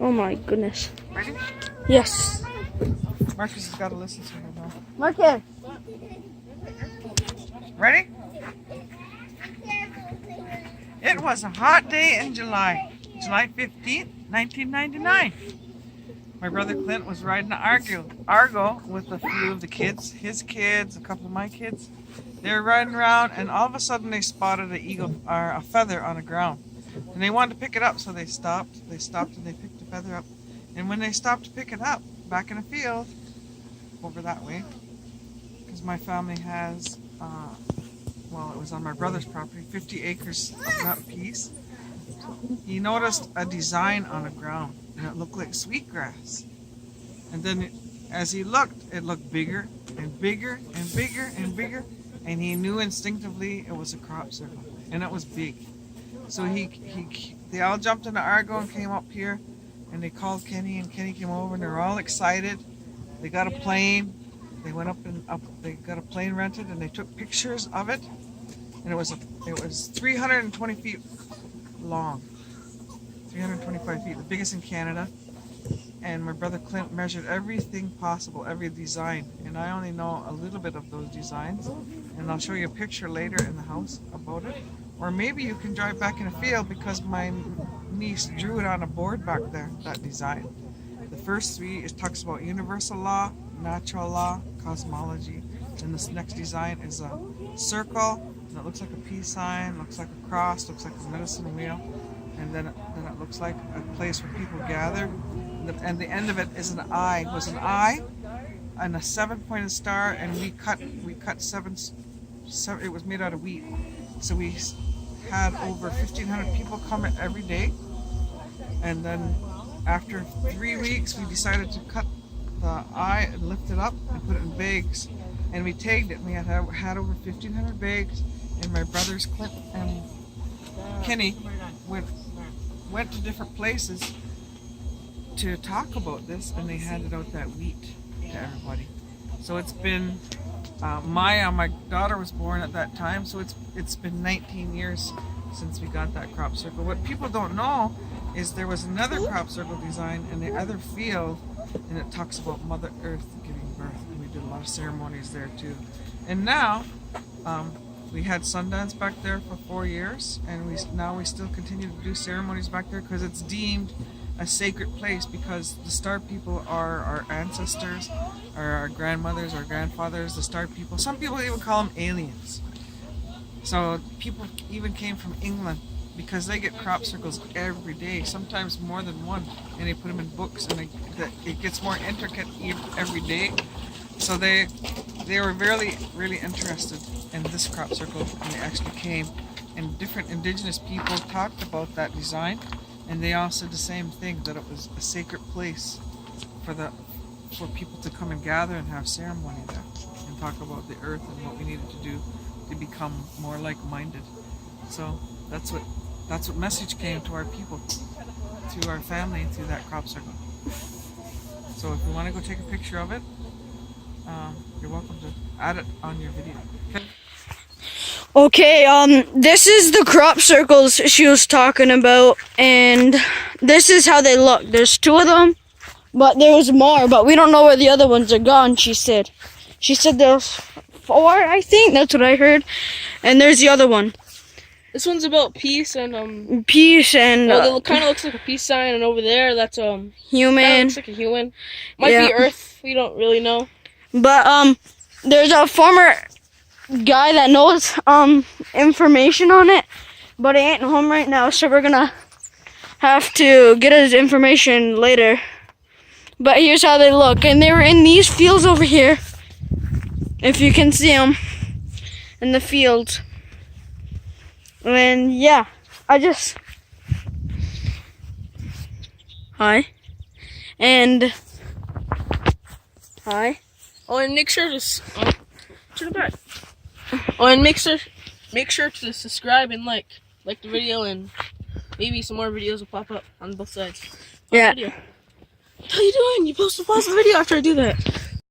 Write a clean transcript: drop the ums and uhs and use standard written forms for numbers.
Oh my goodness. Ready? Yes. Marcus has got to listen to her now. Marcus. Ready? It was a hot day in July 15th, 1999. My brother Clint was riding an Argo with a few of the kids, his kids, a couple of my kids. They were riding around, and all of a sudden they spotted an eagle or a feather on the ground, and they wanted to pick it up, so they stopped. They stopped and they picked the feather up. And when they stopped to pick it up, back in a field over that way, because my family has, well, it was on my brother's property, 50 acres of that piece. He noticed a design on the ground, and it looked like sweetgrass. And then as he looked, it looked bigger and bigger and bigger and bigger, and he knew instinctively it was a crop circle, and it was big. So they all jumped in the Argo and came up here, and they called Kenny, and Kenny came over, and they were all excited. They got a plane. They went up. They got a plane rented, and they took pictures of it. And it was 320 feet long, 325 feet, the biggest in Canada. And my brother Clint measured everything possible, every design. And I only know a little bit of those designs. And I'll show you a picture later in the house about it. Or maybe you can drive back in the field, because my niece drew it on a board back there, that design. The first three, it talks about universal law, natural law, cosmology. And this next design is a circle. And it looks like a peace sign, looks like a cross, looks like a medicine wheel. And then it looks like a place where people gather. And the end of it is an eye. It was an eye and a 7-pointed star, and we cut seven. It was made out of wheat. So we had over 1,500 people come every day. And then after 3 weeks, we decided to cut the eye and lift it up and put it in bags. And we tagged it. We had over 1,500 bags. And my brothers Clint and Kenny went to different places to talk about this, and they handed out that wheat to everybody. So it's been Maya, my daughter, was born at that time, so it's been 19 years since we got that crop circle. What people don't know is there was another crop circle design in the other field, and it talks about Mother Earth giving birth, and we did a lot of ceremonies there too. And now we had Sundance back there for 4 years, and we still continue to do ceremonies back there, because it's deemed a sacred place, because the star people are our ancestors, or our grandmothers, our grandfathers, the star people. Some people even call them aliens. So people even came from England, because they get crop circles every day, sometimes more than one, and they put them in books, and it gets more intricate every day. So they were really interested in this crop circle, and they actually came, and different indigenous people talked about that design, and they all said the same thing, that it was a sacred place for people to come and gather and have ceremony there, and talk about the earth and what we needed to do to become more like-minded. So that's what message came to our people, to our family, through that crop circle. So if you want to go take a picture of it, you're welcome to add it on your video. Okay, this is the crop circles she was talking about, and this is how they look. There's 2 of them, but there was more, but we don't know where the other ones are gone, she said. She said there's 4, I think, that's what I heard. And there's the other one. This one's about peace and peace and well, it kind of looks like a peace sign, and over there that's human. Looks like a human. Might be Earth. We don't really know. But there's a former guy that knows information on it, but he ain't home right now, so we're gonna have to get his information later. But here's how they look, and they were in these fields over here, if you can see them in the fields. And yeah, hi. Oh, and make sure to turn it back. Oh, and make sure to subscribe and like the video, and maybe some more videos will pop up on both sides. Yeah. Video. What are you doing? You supposed to pause the video after I do that.